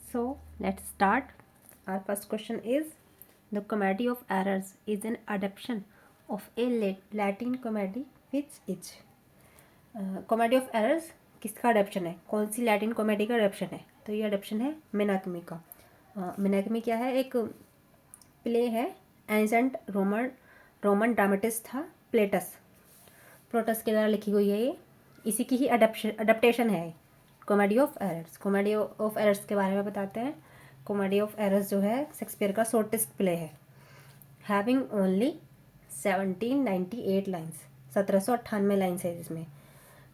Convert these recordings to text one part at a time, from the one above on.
So let's start. Our first question is: the Comedy of Errors is an adaptation of a Latin comedy which is comedy of errors किसका adaptation है, कौन सी Latin comedy का adaptation है? तो ये adaptation है मिनाकमी का। मिनाकमी क्या है? एक प्ले है। एंसेंट रोमन ड्रामेटिस्ट था प्लेटस प्रोटस के द्वारा लिखी हुई है ये। इसी की ही अडेप्टेशन है comedy of errors. Comedy of errors के बारे में बताते हैं। कॉमेडी ऑफ एरर्स जो है शेक्सपियर का शॉर्टेस्ट प्ले है, हैविंग ओनली 1798 लाइन्स, 1798 लाइन्स है जिसमें।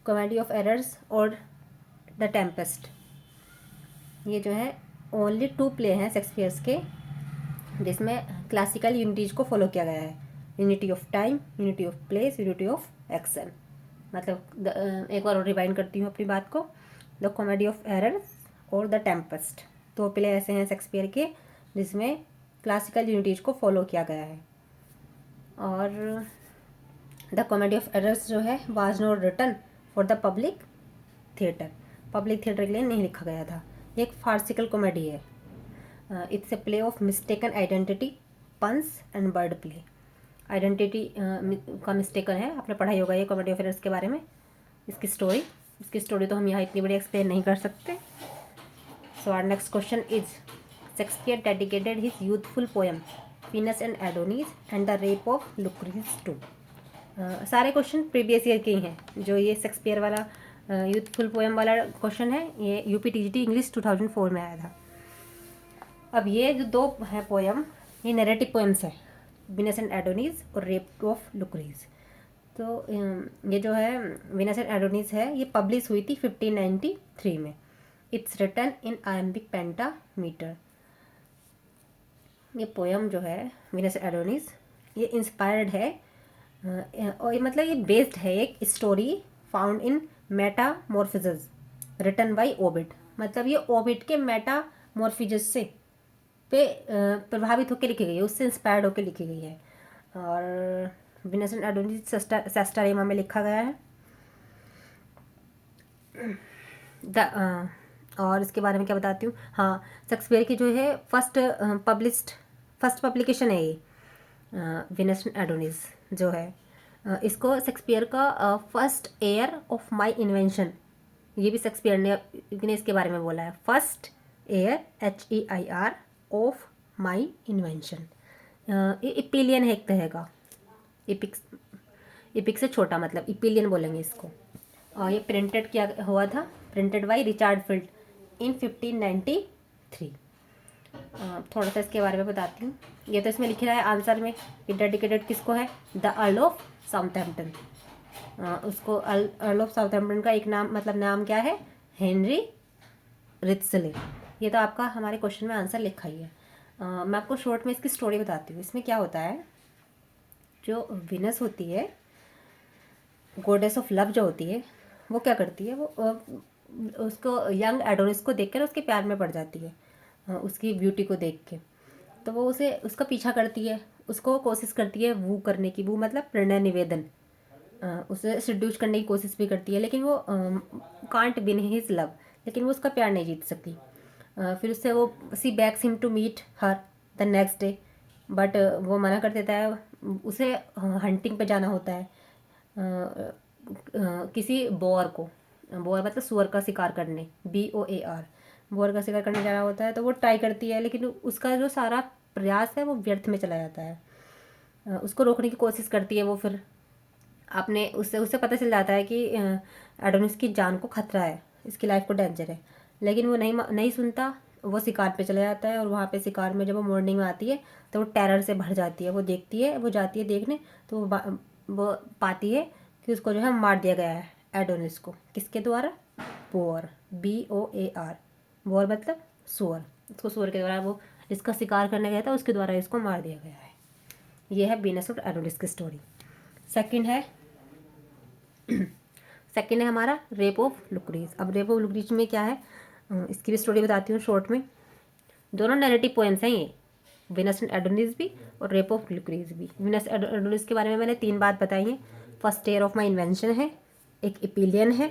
कॉमेडी ऑफ एरर्स और द टेम्पेस्ट, ये जो है ओनली 2 प्ले हैं शेक्सपियर्स के जिसमें क्लासिकल यूनिटीज को फॉलो किया गया है। Unity of time, unity of place, unity of action. मतलब एक बार और रिवाइंड करती हूँ अपनी बात को। द कॉमेडी ऑफ एरर्स और द टेम्पेस्ट 2 प्ले ऐसे हैं शेक्सपियर के जिसमें क्लासिकल यूनिटीज को फॉलो किया गया है। और द कॉमेडी ऑफ एरर्स जो है was not written for the public theatre, public theatre के लिए नहीं लिखा गया था। ये एक फार्सिकल कॉमेडी है। It's a play of mistaken identity, puns and word play. Identity का मिस्टेकन है, आपने पढ़ा ही होगा ये कॉमेडी ऑफ एरर्स के बारे में। इसकी स्टोरी तो हम यहाँ इतनी बड़ी एक्सप्लेन नहीं कर सकते। So our next question is: Shakespeare dedicated his youthful poem Venus and Adonis and the rape of Lucrece to. सारे क्वेश्चन प्रीवियस ईयर के ही हैं। जो ये शेक्सपियर वाला यूथफुल पोएम वाला क्वेश्चन है ये यूपीटीजीटी इंग्लिश 2004 में आया था। अब ये जो 2 हैं पोएम, ये नैरेटिव पोएम्स हैं, वीनस एंड एडोनिस और रेप ऑफ लुक्रीज। तो ये जो है वीनस एंड एडोनिस है ये पब्लिश हुई थी 1593 में। It's written in iambic pentameter. ये पोएम जो है वीनस एंड एडोनिस ये इंस्पायर्ड है और मतलब ये बेस्ड है एक story found in Metamorphoses written by Ovid. मतलब ये ओविड के मेटामॉर्फिज्स से पे प्रभावित होकर लिखी गई है, उससे इंस्पायर्ड होकर लिखी गई है। और वीनस एंड एडोनिस सेस्टारेमा में लिखा गया है। और इसके बारे में क्या बताती हूँ। हाँ, शेक्सपियर की जो है फर्स्ट पब्लिकेशन है ये वीनस एंड एडोनिस जो है। इसको शेक्सपियर का first air of my invention, ये भी शेक्सपियर ने इसके बारे में बोला है। First air HEIR of my invention. ये इपिलियन है एक तरह का, इपिक से छोटा, मतलब इपिलियन बोलेंगे इसको। और ये प्रिंटेड किया हुआ था, प्रिंटेड बाय रिचार्ड फील्ड इन 1593। थोड़ा सा इसके बारे में बताती हूँ। ये तो इसमें लिख रहा है आंसर में कि डेडिकेटेड किसको है, द अर्ल ऑफ साउथहैम्पटन। उसको अर्ल ऑफ साउथहैम्पटन का एक नाम, मतलब नाम क्या है, हेनरी रित्सले। ये तो आपका हमारे क्वेश्चन में आंसर लिखा ही है। मैं आपको शॉर्ट में इसकी स्टोरी बताती हूँ। इसमें क्या होता है, जो वीनस होती है, गॉडेस ऑफ लव जो होती है, वो क्या करती है, वो उसको यंग एडोनिस को देखकर उसके प्यार में पड़ जाती है, उसकी ब्यूटी को देख के। तो वो उसका पीछा करती है, उसको कोशिश करती है वू करने की। वू मतलब प्रणय निवेदन, उसे सिड्यूस करने की कोशिश भी करती है, लेकिन वो कांट विन हिज लव, लेकिन वो उसका प्यार नहीं जीत सकती। फिर उससे वो she begs him to meet her the next day, but वो मना कर देता है। उसे हंटिंग पे जाना होता है, किसी बोर मतलब सुअर का शिकार करने, BOAR, बोर का शिकार करने जाना होता है। तो वो ट्राई करती है, लेकिन उसका जो सारा प्रयास है वो व्यर्थ में चला जाता है। उसको रोकने की कोशिश करती है वो, फिर आपने उससे पता चल जाता है कि एडोनिस की जान को खतरा है, इसकी लाइफ को डेंजर है, लेकिन वो नहीं सुनता। वो शिकार पे चला जाता है और वहाँ पे शिकार में जब वो मॉर्निंग में आती है तो वो टेरर से भर जाती है। वो देखती है, वो जाती है देखने, तो वो पाती है कि उसको जो है मार दिया गया है एडोनिस को। किसके द्वारा, बोर, BOAR, बोर मतलब सुअर। उसको सुअर के द्वारा, वो जिसका शिकार करने गया था उसके द्वारा इसको मार दिया गया है। ये है वीनस और एडोनिस की स्टोरी। सेकंड है हमारा रेप ऑफ लुक्रीज। अब रेप ऑफ लुक्रीज में क्या है, इसकी भी स्टोरी बताती हूँ शॉर्ट में। दोनों नैरेटिव पोएम्स हैं ये, वीनस एंड एडोनिस भी और रेप ऑफ लुक्रीज भी। वीनस एडोनिस के बारे में मैंने 3 बात बताई हैं। First air of my invention है, एक इपिलियन है,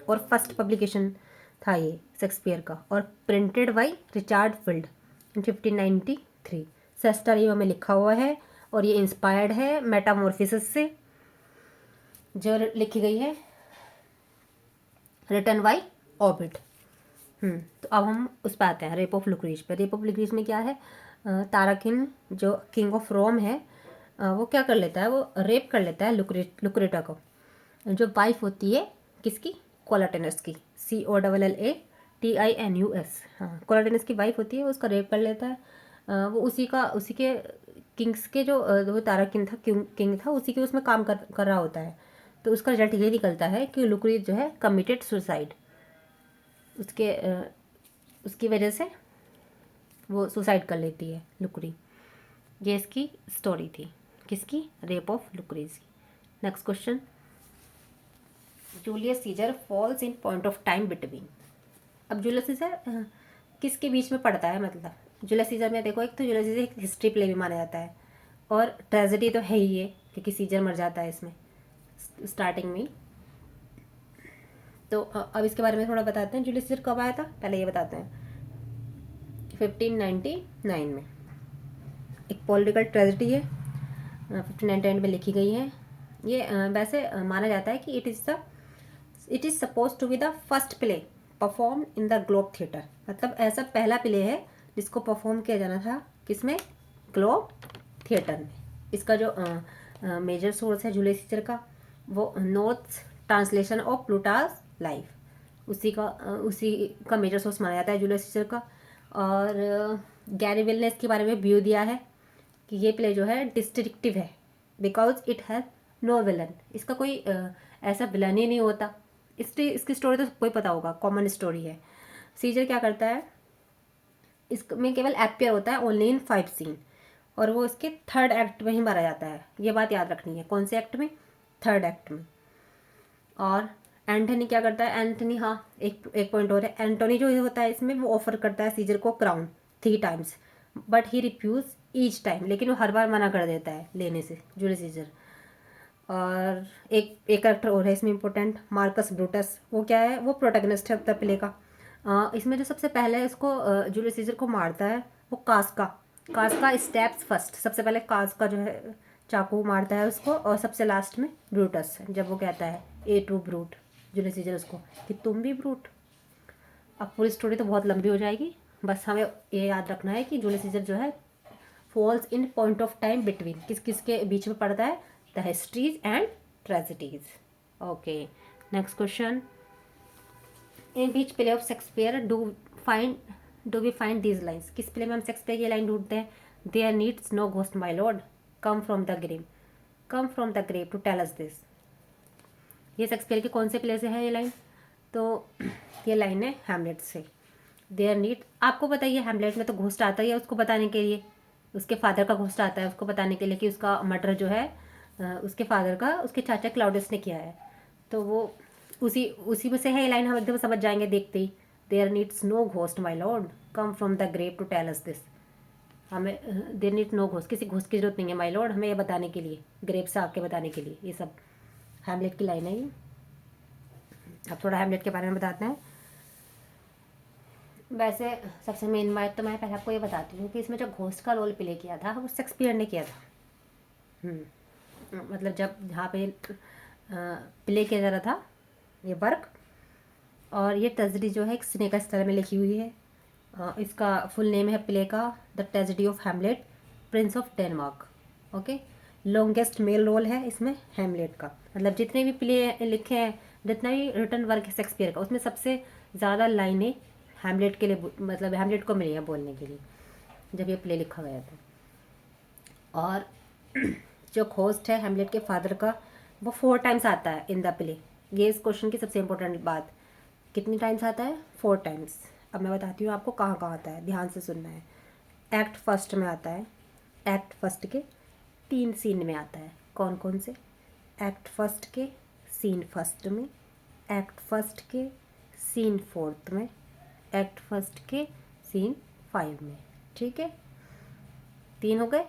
और फर्स्ट पब्लिकेशन था ये शेक्सपियर का, और प्रिंटेड बाई रिचार्ड फील्ड इन 1593। सेस्टरियो में लिखा हुआ है, और ये इंस्पायर्ड है मेटामॉर्फोसिस से, जो लिखी गई है, रिटन बाई ओविड। तो अब हम उस पर आते हैं, रेप ऑफ लुक्रीज पे। रेप ऑफ लुक्रीज में क्या है, ताराकिन जो किंग ऑफ रोम है, वो क्या कर लेता है, वो रेप कर लेता है लुक्रेटा को, जो वाइफ होती है किसकी, कोलाटेनस की, COLLATINUS। हाँ, कोलाटेनस की वाइफ होती है, वो उसका रेप कर लेता है। वो उसी के किंग्स के जो वो ताराकिन था, किंग था, उसी के उसमें काम कर रहा होता है। तो उसका रिजल्ट ये निकलता है कि लुक्रीज जो है कमिटेड सुसाइड, उसकी वजह से वो सुसाइड कर लेती है लुक्री। ये इसकी स्टोरी थी, किसकी, रेप ऑफ लुक्रीज की। Next question, Julius Caesar false in point of time between. अब जूलियस सीजर किसके बीच में पड़ता है, मतलब जूलियस सीजर में देखो, एक तो जूलियस सीजर एक हिस्ट्री प्ले भी माना जाता है, और ट्रेजेडी तो है ही है क्योंकि सीजर मर जाता है इसमें स्टार्टिंग में। तो अब इसके बारे में थोड़ा बताते हैं, जूलियस सीजर कब आया था, पहले ये बताते हैं। 1599 में एक पॉलिटिकल ट्रेजेडी है, 1599 में लिखी गई है। ये वैसे माना जाता है कि it is suppose to be the first play perform in the Globe theatre. मतलब ऐसा पहला प्ले है जिसको परफॉर्म किया जाना था, किसमें, ग्लोब थिएटर में। इसका जो मेजर सोर्स है जूलियस सीजर का, वो नोट्स ट्रांसलेशन ऑफ प्लूटार्स लाइफ, उसी का मेजर सोर्स माना जाता है जूलियस सीजर का। और गैरी विल ने इसके बारे में व्यू दिया है कि ये प्ले जो है डिस्ट्रक्टिव है, because it has no villain. इसका कोई ऐसा विलन ही नहीं होता। इसकी स्टोरी तो सबको ही पता होगा, कॉमन स्टोरी है। सीजर क्या करता है, इसमें केवल एपियर होता है ओनली इन 5 सीन, और वो इसके 3rd एक्ट में ही मारा जाता है। ये बात याद रखनी है, कौन से एक्ट में, 3rd एक्ट में। और एंटनी क्या करता है, एंटनी, हाँ एक पॉइंट और है, एंटोनी जो होता है इसमें, वो ऑफर करता है सीजर को crown 3 times, but he refuse each time, लेकिन वो हर बार मना कर देता है लेने से, जूलियस सीजर। और एक कैरेक्टर और है इसमें इम्पोर्टेंट, मार्कस ब्रूटस। वो क्या है, वो प्रोटैगनिस्ट है द प्ले का। इसमें जो सबसे पहले इसको जूलियस सीजर को मारता है, वो कास्का स्टेप्स फर्स्ट, सबसे पहले कास्का जो है चाकू मारता है उसको, और सबसे लास्ट में ब्रूटस, जब वो कहता है ए टू ब्रूट, जूलियस सीजर उसको, कि तुम भी ब्रूट। अब पूरी स्टोरी तो बहुत लंबी हो जाएगी, बस हमें ये याद रखना है कि जूलियस सीजर जो है falls in point of time between, किसके बीच में पड़ता है, the histories and tragedies. Okay, next question, in which play of Shakespeare do we find these lines. किस प्ले में हम शेक्सपियर की लाइन ढूंढते हैं, there needs no ghost my lord, come from the grave to tell us this. ये Shakespeare के कौन से प्ले से है ये लाइन, तो ये लाइन है हैमलेट से। देयर नीड, आपको बताइए हैमलेट में तो घोस्ट आता ही है उसको बताने के लिए, उसके फादर का घोस्ट आता है उसको बताने के लिए कि उसका मर्डर जो है उसके फादर का उसके चाचा क्लाउडियस ने किया है। तो वो उसी में से है ये लाइन, हम एकदम समझ जाएंगे देखते ही। There needs no ghost my lord, come from the grave to tell us this. हमें देयर नीड नो घोस्ट, किसी घोस्ट की जरूरत नहीं है माई लॉर्ड, हमें ये बताने के लिए, ग्रेव से आके बताने के लिए। ये सब हैमलेट की लाइन है ये। अब थोड़ा हैमलेट के बारे में बताते हैं। वैसे सबसे मेन बात तो मैं पहले आपको ये बताती हूँ कि इसमें जो घोस्ट का रोल प्ले किया था वो शेक्सपियर ने किया था। मतलब जब जहाँ पे प्ले किया जा रहा था ये वर्क, और ये ट्रेजेडी जो है एक सिनेका स्टाइल में लिखी हुई है। इसका फुल नेम है प्ले का, the tragedy of Hamlet prince of Denmark. Okay, longest male role है इसमें हैमलेट का। मतलब जितने भी प्ले लिखे हैं, जितना भी रिटर्न वर्क है शेक्सपियर का, उसमें सबसे ज़्यादा लाइनें हैमलेट के लिए, मतलब हैमलेट को मिली है बोलने के लिए जब ये प्ले लिखा गया था। और जो होस्ट है हैमलेट के फादर का, वो 4 टाइम्स आता है इन द प्ले। ये इस क्वेश्चन की सबसे इंपॉर्टेंट बात, कितनी टाइम्स आता है, 4 टाइम्स। अब मैं बताती हूँ आपको कहाँ कहाँ आता है, ध्यान से सुनना है। एक्ट फर्स्ट में आता है, एक्ट फर्स्ट के 3 सीन में आता है। कौन कौन से, एक्ट फर्स्ट के सीन फर्स्ट में, एक्ट फर्स्ट के सीन 4th में, एक्ट फर्स्ट के सीन 5 में। ठीक है, 3 हो गए,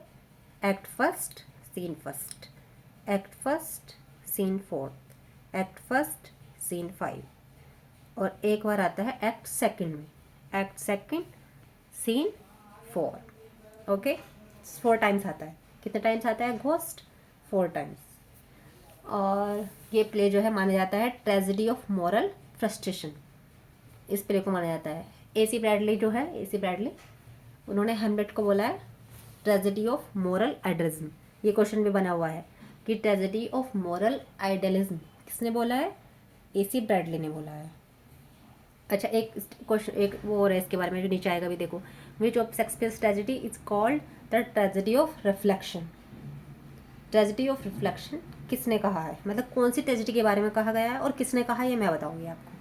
act first scene first, act first scene 4th, act first scene 5। और एक बार आता है एक्ट सेकंड में, act second scene 4। Okay, 4 times आता है। कितने टाइम्स आता है घोस्ट? 4 टाइम्स। और ये प्ले जो है माना जाता है ट्रेजेडी ऑफ मॉरल फ्रस्ट्रेशन, इस प्ले को माना जाता है। AC ब्रैडली जो है, AC ब्रैडली, उन्होंने हेमलेट को बोला है ट्रेजेडी ऑफ मॉरल आइडलिज्म। ये क्वेश्चन भी बना हुआ है कि ट्रेजेडी ऑफ मॉरल आइडलिज्म किसने बोला है? AC ब्रैडली ने बोला है। अच्छा, एक क्वेश्चन एक वो और है इसके बारे में जो नीचे आएगा भी, देखो। Which of Shakespeare's tragedy is called the tragedy of reflection? Tragedy of reflection किसने कहा है, मतलब कौन सी ट्रेजेडी के बारे में कहा गया है और किसने कहा है, ये मैं बताऊंगी आपको।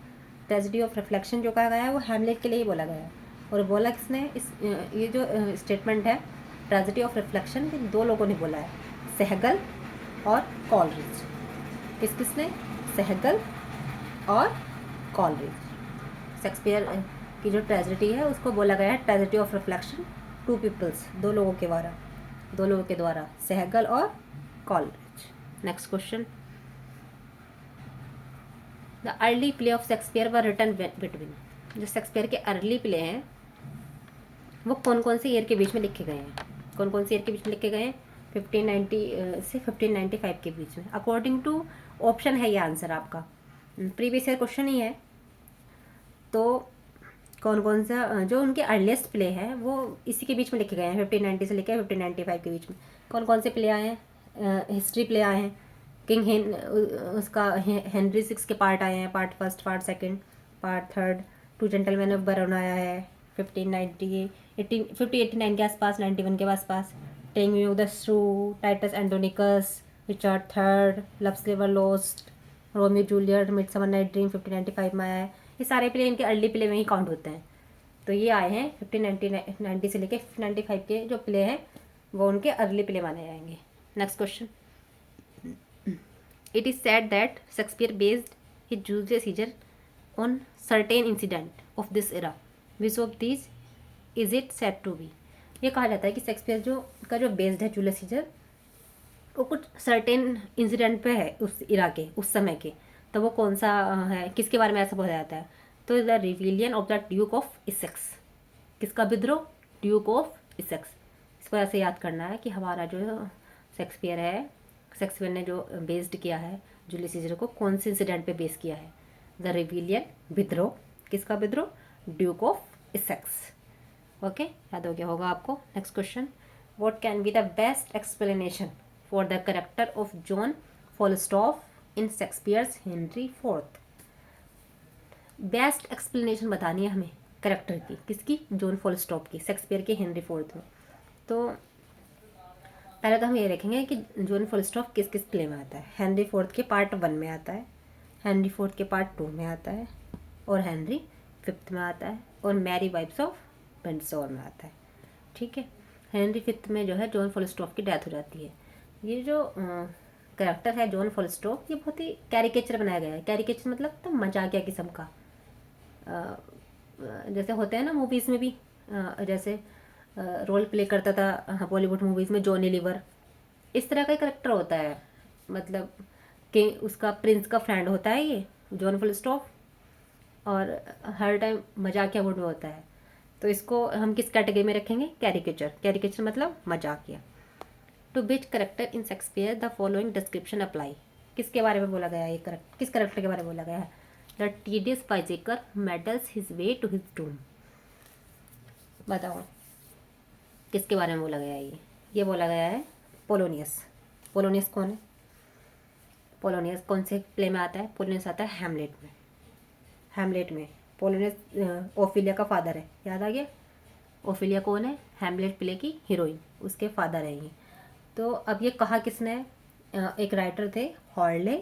ट्रेजेडी ऑफ रिफ्लेक्शन जो कहा गया है वो हैमलेट के लिए ही बोला गया है। और बोला किसने? इस ये जो स्टेटमेंट है ट्रेजेडी ऑफ रिफ्लेक्शन, ये 2 लोगों ने बोला है, सहगल और कॉलरिज। किसने? सहगल और कॉलरिज। शेक्सपियर की जो ट्रेजेडी है उसको बोला गया है ट्रेजेडी ऑफ रिफ्लेक्शन, 2 पीपल्स, 2 लोगों के द्वारा, सहगल और Coleridge. Next question, the early play of Shakespeare were written between? जो शेक्सपियर के अर्ली प्ले हैं वो कौन कौन से ईयर के बीच में लिखे गए हैं? कौन कौन से ईयर के बीच में लिखे गए हैं? 1590 से 1595 के बीच में, अकॉर्डिंग टू ऑप्शन है ये आंसर आपका, प्रीवियस ईयर क्वेश्चन ही है। तो कौन कौन सा जो उनके अर्लीस्ट प्ले हैं वो इसी के बीच में लिखे गए हैं, 1590 से लेकर 1595 के बीच में। कौन कौन से प्ले आए हैं? हिस्ट्री प्ले आए हैं, उसका हेनरी 6 के पार्ट आए हैं, part 1, part 2, part 3, 2 gentlemen of Verona आया है 1589 के आसपास, 91 के आसपास। Taming of the shrew, Titus Andronicus, Richard third, love's स्लेवर lost, Romeo Juliet, midsummer night dream 1595 में आया है। ये सारे प्ले इनके अर्ली प्ले में ही काउंट होते हैं। तो ये आए हैं 1590 से लेकर 1595 के जो प्ले हैं वो उनके अर्ली प्ले माने जाएंगे। Next question, it is said that Shakespeare based his Julius Caesar on certain incident of this era. Which of these is it said to be? ये कहा जाता है कि शेक्सपियर जो बेस्ड है जूलियस सीजर, वो कुछ सर्टेन इंसिडेंट पे है उस इरा के, उस समय के। तो वो कौन सा है, किसके बारे में ऐसा बोला जाता है? तो the rebellion of the Duke of Essex. किसका विद्रोह? Duke of Essex. इसको ऐसे याद करना है कि हमारा जो शेक्सपियर है, शेक्सपियर ने जो बेस्ड किया है जूलियस सीजर को, कौन से इंसिडेंट पे बेस किया है? द रिविलियन, विद्रोह। किसका विद्रोह? Duke of Essex. ओके, याद हो गया होगा आपको। Next question, what can be the best explanation for the character of John Falstaff in Shakespeare's Henry fourth? Best explanation बतानी है हमें कैरेक्टर की, किसकी? जॉन फॉलस्टॉफ की, शेक्सपियर के हेनरी फोर्थ में। तो पहले तो हम ये देखेंगे कि जॉन फॉलस्टॉफ किस किस प्ले में आता है। हेनरी फोर्थ के पार्ट 1 में आता है, हेनरी फोर्थ के पार्ट 2 में आता है, और हेनरी 5th में आता है, और मैरी वाइफ्स ऑफ विंडसर में आता है। ठीक है, हेनरी 5th में जो है जॉन फॉलस्टॉफ की डेथ हो जाती है। ये जो कैरेक्टर है जॉन फॉलस्टॉफ, ये बहुत ही कैरिकेचर बनाया गया है। कैरिकेचर मतलब तो मजाकिया किस्म का, जैसे होते हैं ना मूवीज़ में भी, जैसे रोल प्ले करता था बॉलीवुड मूवीज़ में जॉनी लीवर, इस तरह का करेक्टर होता है। मतलब कि उसका प्रिंस का फ्रेंड होता है ये जॉन फॉलस्टॉफ, और हर टाइम मजाकिया मूड में होता है। तो इसको हम किस कैटेगरी में रखेंगे? कैरिकेचर। कैरिकेचर मतलब मजाकिया। To which character in Shakespeare the following description apply? किसके बारे में बोला गया है? ये किस करेक्टर के बारे में बोला गया है? The tedious wisecracker meddles his way to his doom. बताओ किसके बारे में बोला गया है? ये बोला गया है पोलोनियस। पोलोनियस कौन है? पोलोनियस कौन से प्ले में आता है? पोलोनियस आता है हैमलेट में। हैमलेट में पोलोनियस ओफिलिया का फादर है, याद आ गया? ओफिलिया कौन है? हैमलेट प्ले की हीरोइन, उसके फादर है ये। तो अब ये कहा किसने? एक राइटर थे हॉर्ले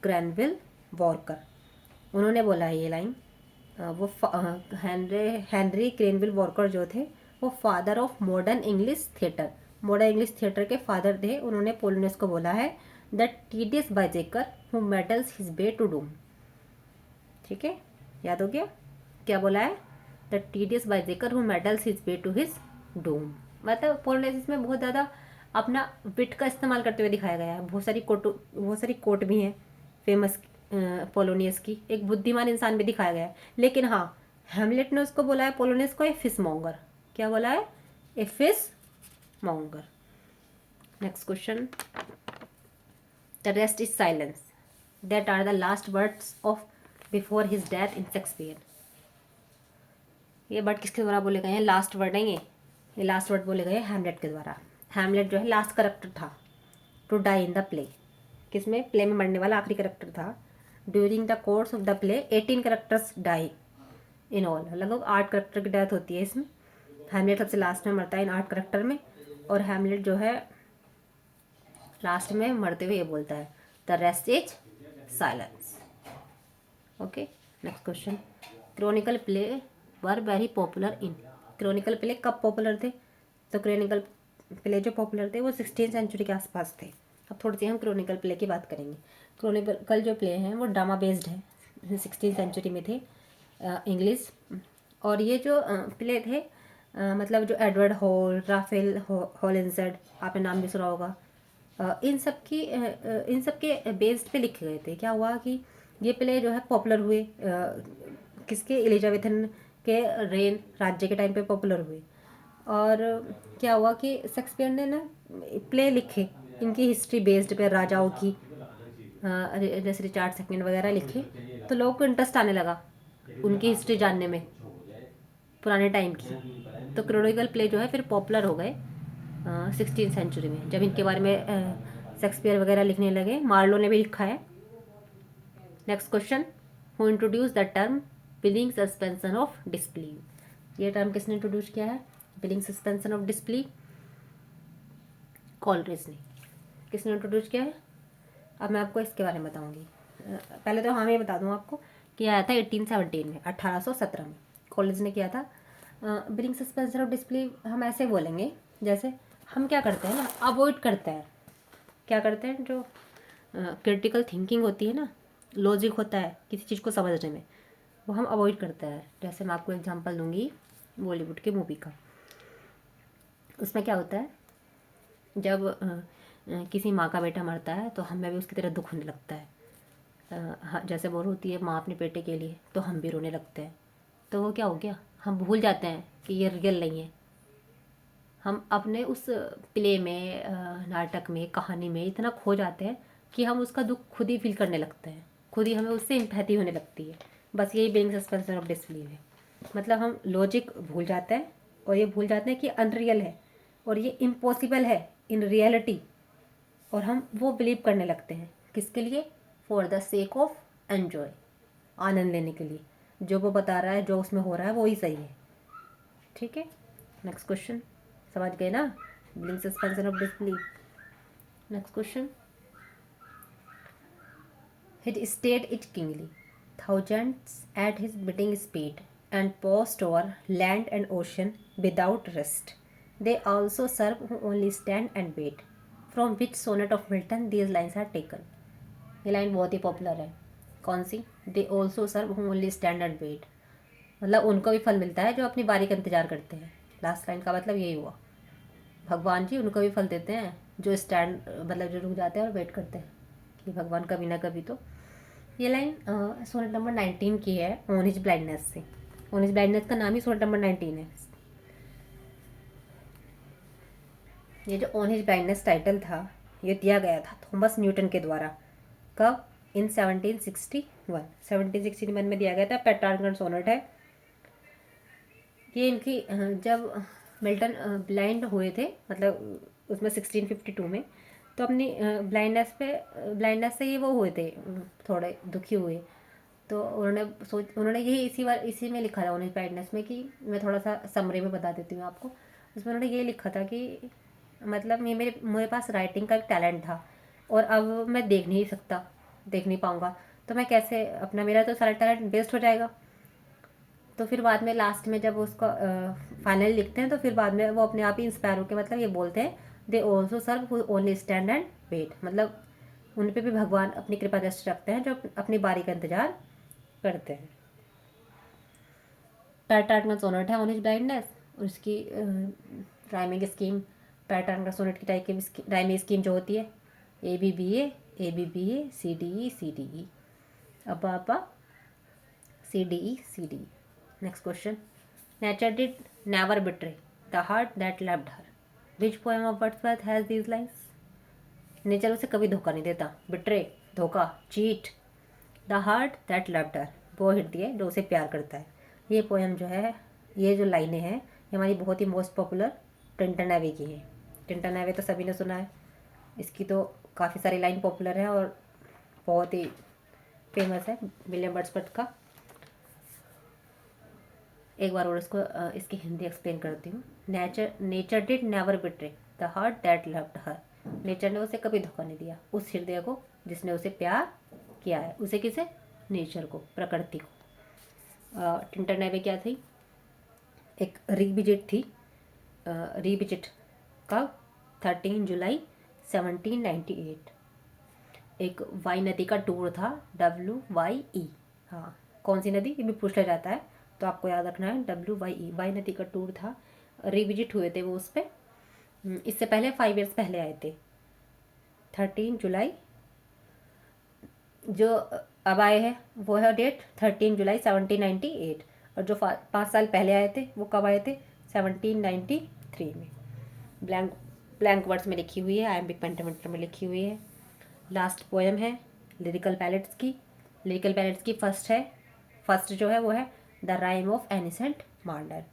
ग्रैनविल वॉरकर, उन्होंने बोला है ये लाइन। वो हेनरी ग्रेनविल वॉरकर जो थे वो father of modern English theatre, modern English theatre के फादर थे। उन्होंने पोलोनियस को बोला है the tedious wisecracker who meddles his way to doom. ठीक है, याद हो गया? क्या बोला है? The tedious wisecracker who meddles his way to his doom. मतलब पोलोनियस इसमें बहुत ज़्यादा अपना विट का इस्तेमाल करते हुए दिखाया गया है। बहुत सारी कोट भी हैं फेमस पोलोनियस की, एक बुद्धिमान इंसान भी दिखाया गया है। लेकिन हाँ, हैमलेट ने उसको बोला है पोलोनियस को ए फिश मॉन्गर। क्या बोला है? A fish monger. Next question, the rest is silence that are the last words of before his death in Shakespeare. ये वर्ड किसके द्वारा बोले गए हैं? लास्ट वर्ड है ये लास्ट वर्ड बोले गए हैमलेट के द्वारा। हैमलेट जो है लास्ट करेक्टर था to die in the play. किसमें? प्ले में मरने वाला आखिरी करेक्टर था। During the course of the play 18 characters die in all. लगभग 8 करेक्टर की डेथ होती है इसमें। हैमलेट सबसे लास्ट में मरता है इन 8 करेक्टर में, और हैमलेट जो है लास्ट में मरते हुए ये बोलता है the rest is silence. Okay, next question, Chronicle play were very popular in. Chronicle play कब पॉपुलर थे? तो क्रॉनिकल प्ले जो पॉपुलर थे वो 16th सेंचुरी के आसपास थे। अब थोड़ी सी हम क्रॉनिकल प्ले की बात करेंगे। क्रॉनिकल जो प्ले हैं वो ड्रामा बेस्ड है, 16th सेंचुरी में थे, इंग्लिश। और ये जो प्ले थे मतलब जो एडवर्ड हॉल, राफेल हॉलिंसेड, आपने नाम भी सुना होगा, इन सब के बेस्ड पे लिखे गए थे। क्या हुआ कि ये प्ले जो है पॉपुलर हुए किसके? एलिजाबेथन के रेन राज्य के टाइम पे पॉपुलर हुए। और क्या हुआ कि शेक्सपियर ने ना प्ले लिखे इनकी हिस्ट्री बेस्ड पे, राजाओं की, जैसे रिचार्ड सेकंड वगैरह लिखे, तो लोगों को इंटरेस्ट आने लगा उनकी हिस्ट्री जानने में पुराने टाइम की। तो क्रॉनिकल प्ले जो है फिर पॉपुलर हो गए 16th सेंचुरी में, जब इनके बारे में शेक्सपियर वगैरह लिखने लगे। मार्लो ने भी लिखा है। Next question, who introduce the term billing suspension of disbelieve. ये टर्म किसने इंट्रोड्यूस किया है? Billing suspension of disbelieve Coleridge ने। किसने इंट्रोड्यूस किया है? अब मैं आपको इसके बारे में बताऊंगी। पहले तो हाँ मैं बता दूँ आपको कि आया था 1817 में, 1817 में कॉलेज ने किया था। बिलिंग सस्पेंशन ऑफ डिसबिलीव हम ऐसे बोलेंगे जैसे हम क्या करते हैं ना, अवॉइड करते हैं। क्या करते हैं? जो क्रिटिकल थिंकिंग होती है ना, लॉजिक होता है किसी चीज़ को समझने में, वो हम अवॉइड करते हैं। जैसे मैं आपको एग्जांपल दूंगी बॉलीवुड के मूवी का। उसमें क्या होता है, जब किसी माँ का बेटा मरता है तो हमें भी उसकी तरह दुख होने लगता है। जैसे वो रोती है माँ अपने बेटे के लिए, तो हम भी रोने लगते हैं। तो वो क्या हो गया, हम भूल जाते हैं कि ये रियल नहीं है। हम अपने उस प्ले में, नाटक में, कहानी में इतना खो जाते हैं कि हम उसका दुख खुद ही फील करने लगते हैं, खुद ही हमें उससे एम्पैथी होने लगती है। बस यही बिलिंग सस्पेंशन ऑफ डिसबिलीव है। मतलब हम लॉजिक भूल जाते हैं और ये भूल जाते हैं कि अनरियल है और ये इम्पॉसिबल है इन रियलिटी, और हम वो बिलीव करने लगते हैं। किसके लिए? For the sake of enjoy, आनंद लेने के लिए। जो वो बता रहा है, जो उसमें हो रहा है, वो ही सही है। ठीक है, नेक्स्ट क्वेश्चन। समझ गए ना billing suspension of disbelieve? Next question, He stayed it kingly, thousands at his bidding speed, and passed over land and ocean without rest. They also serve who only stand and wait. From which sonnet of Milton these lines are taken? ये line बहुत ही popular है। कौन सी? They also serve who only stand and wait. मतलब उनको भी फल मिलता है जो अपनी बारी का इंतजार करते हैं। लास्ट लाइन का मतलब यही हुआ, भगवान जी उनको भी फल देते हैं जो स्टैंड, मतलब जो रुक जाते हैं और वेट करते हैं कि भगवान कभी ना कभी तो। ये लाइन सोनेट नंबर 19 की है, ऑन हिज ब्लाइंडनेस से। ऑन हिज ब्लाइंडनेस का नाम ही सोनेट नंबर 19 है। ये जो ऑन हिज ब्लाइंडनेस टाइटल था, ये दिया गया था थॉमस न्यूटन के द्वारा। कब? इन 1761 में दिया गया था। पेट्रार्कन सोनेट है ये इनकी। जब मिल्टन ब्लाइंड हुए थे, मतलब उसमें 1652 में, तो अपनी ब्लाइंडनेस से ये वो हुए थे, थोड़े दुखी हुए। तो उन्होंने यही इसी में लिखा था उन्हें ब्लाइंडनेस में, कि मैं थोड़ा सा समरी में बता देती हूँ आपको। उसमें उन्होंने ये लिखा था कि मतलब ये मेरे पास राइटिंग का एक टैलेंट था और अब मैं देख नहीं पाऊँगा, तो मैं कैसे अपना, मेरा तो सारा टैलेंट वेस्ट हो जाएगा। तो फिर बाद में लास्ट में जब उसका फाइनली लिखते हैं, तो फिर बाद में वो अपने आप ही इंस्पायर होकर मतलब ये बोलते हैं, they also serve who only stand and wait. मतलब उन पे भी भगवान अपनी कृपा दृष्टि रखते हैं जो अपनी बारी का इंतजार करते हैं। पैटर्न सोनेट है ऑन हिज ब्लाइंडनेस, और उसकी राइमिंग स्कीम, पैटर्न सोनेट की टाइप की राइमिंग स्कीम जो होती है, A B B A, C D E, C D E. Abba Abba, CDE CDE. Next question. Nature did never betray the heart that loved her. Which poem of Wordsworth has these lines? Nature उसे कभी धोखा नहीं देता. Betray, धोखा, cheat. The heart that loved her, वो हृदय जो उसे प्यार करता है. ये पोएम जो है, ये जो लाइनें हैं, ये हमारी बहुत ही मोस्ट पॉपुलर टिंटन एवे की है. टिंटन एवे तो सभी ने सुना है. इसकी तो काफ़ी सारी लाइन पॉपुलर है और बहुत ही फेमस है विलियम वर्ड्सवर्थ का. एक बार और इसको इसकी हिंदी एक्सप्लेन करती हूँ. Nature did never betray the heart that loved her. Nature ने उसे कभी धोखा नहीं दिया, उस हृदय को जिसने उसे प्यार किया है. उसे किसे? नेचर को, प्रकृति को. टिंटन एवे क्या थी? एक रीविजिट थी. रीविजिट का 13 जुलाई 1798. एक वाई नदी का टूर था. WYE. हाँ, कौन सी नदी ये भी पूछ लिया जाता है, तो आपको याद रखना है. WYE, वाई नदी का टूर था. रिविजिट हुए थे वो उस पर. इससे पहले 5 ईयर्स पहले आए थे. 13 जुलाई जो अब आए हैं वो है डेट 13 जुलाई 1798. और जो 5 साल पहले आए थे वो कब आए थे? 1793 में. ब्लैंक वर्ड्स में लिखी हुई है, आयम्बिक पेंटामेटर में लिखी हुई है. लास्ट पोएम है लिरिकल पैलेट्स की. लिरिकल पैलेट्स की फर्स्ट जो है वो है the rhyme of ancient Mardar.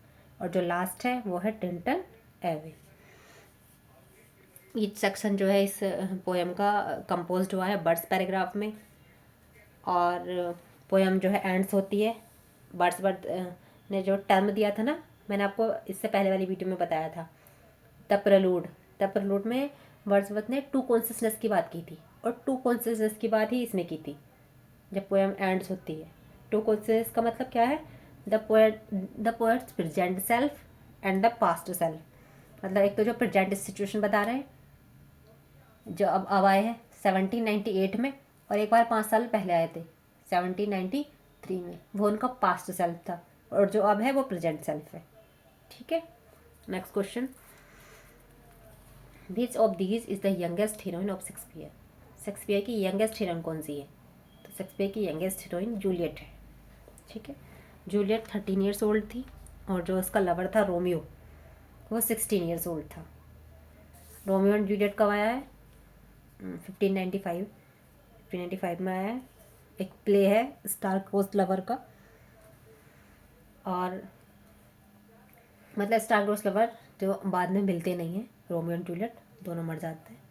और जो लास्ट है वो है टिंटन एवे. ईच सेक्शन जो है इस पोएम का कंपोज्ड हुआ है बर्ड्स पैराग्राफ में. और पोएम जो है एंड्स होती है. वर्ड्सवर्थ ने जो टर्म दिया था ना, मैंने आपको इससे पहले वाली वीडियो में बताया था, द प्रलूड में वर्ड्सवर्थ ने टू कॉन्शियसनेस की बात की थी. और टू कॉन्शियसनेस की बात ही इसमें की थी जब पोएम एंड्स होती है. टू कॉन्शियसनेस का मतलब क्या है? The poets present self and the past self. मतलब एक तो जो प्रेजेंट सिचुएशन बता रहे हैं जो अब आए हैं 1798 में, और एक बार 5 साल पहले आए थे 1793 में. वो उनका पास्ट सेल्फ था, और जो अब है वो प्रेजेंट सेल्फ है. ठीक है. Next question. Which of these is the youngest heroine of Shakespeare. Shakespeare की यंगेस्ट हीरोइन कौन सी है? तो शेक्सपियर की यंगेस्ट हीरोइन जूलियट है. ठीक है. जूलियट 13 ईयर्स ओल्ड थी, और जो उसका लवर था रोमियो, वो 16 ईयर्स ओल्ड था. रोमियो एंड जूलियट कब आया है? 1595 में आया है. एक प्ले है स्टार कोस्ट लवर का. और मतलब स्टार कोस्ट लवर जो बाद में मिलते नहीं हैं, रोमियो एंड जूलियट दोनों मर जाते हैं.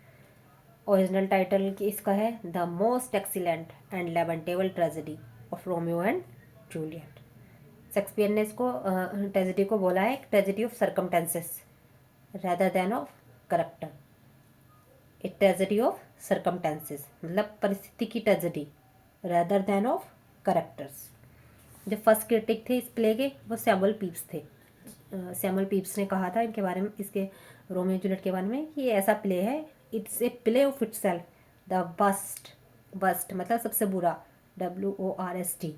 ओरिजिनल टाइटल की इसका है the most excellent and lamentable tragedy of Romeo and Juliet. Shakespeare ने इसको ट्रेजेडी को बोला है tragedy of circumstances rather than of character. एक ट्रेजेडी ऑफ सर्कमटेंसेस मतलब परिस्थिति की tragedy rather than of characters. जो फर्स्ट क्रिटिक थे इस प्ले के वो सैमुअल पीप्स थे. सैमुअल पीप्स ने कहा था इनके बारे में, इसके रोमियो जूलियट के बारे में, कि ये ऐसा प्ले है, it's a play of it self the worst मतलब सबसे बुरा, WORST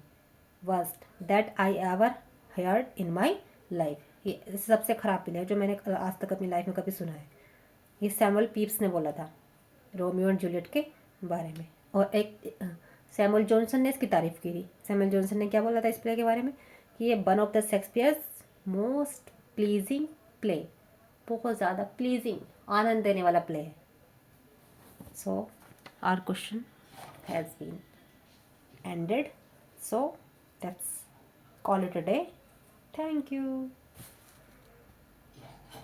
worst that I ever heard in my life. ये सबसे ख़राब प्ले है जो मैंने आज तक अपनी लाइफ में कभी सुना है. ये सैमुअल पीप्स ने बोला था रोमियो एंड जूलियट के बारे में. और एक सैमुअल जॉनसन ने इसकी तारीफ़ की थी. सैमुअल जॉनसन ने क्या बोला था इस प्ले के बारे में? कि ये one of the Shakespeare's most pleasing play, बहुत ज़्यादा प्लीजिंग, आनंद देने वाला प्ले है. So our question has been ended. So let's call it a day. Thank you.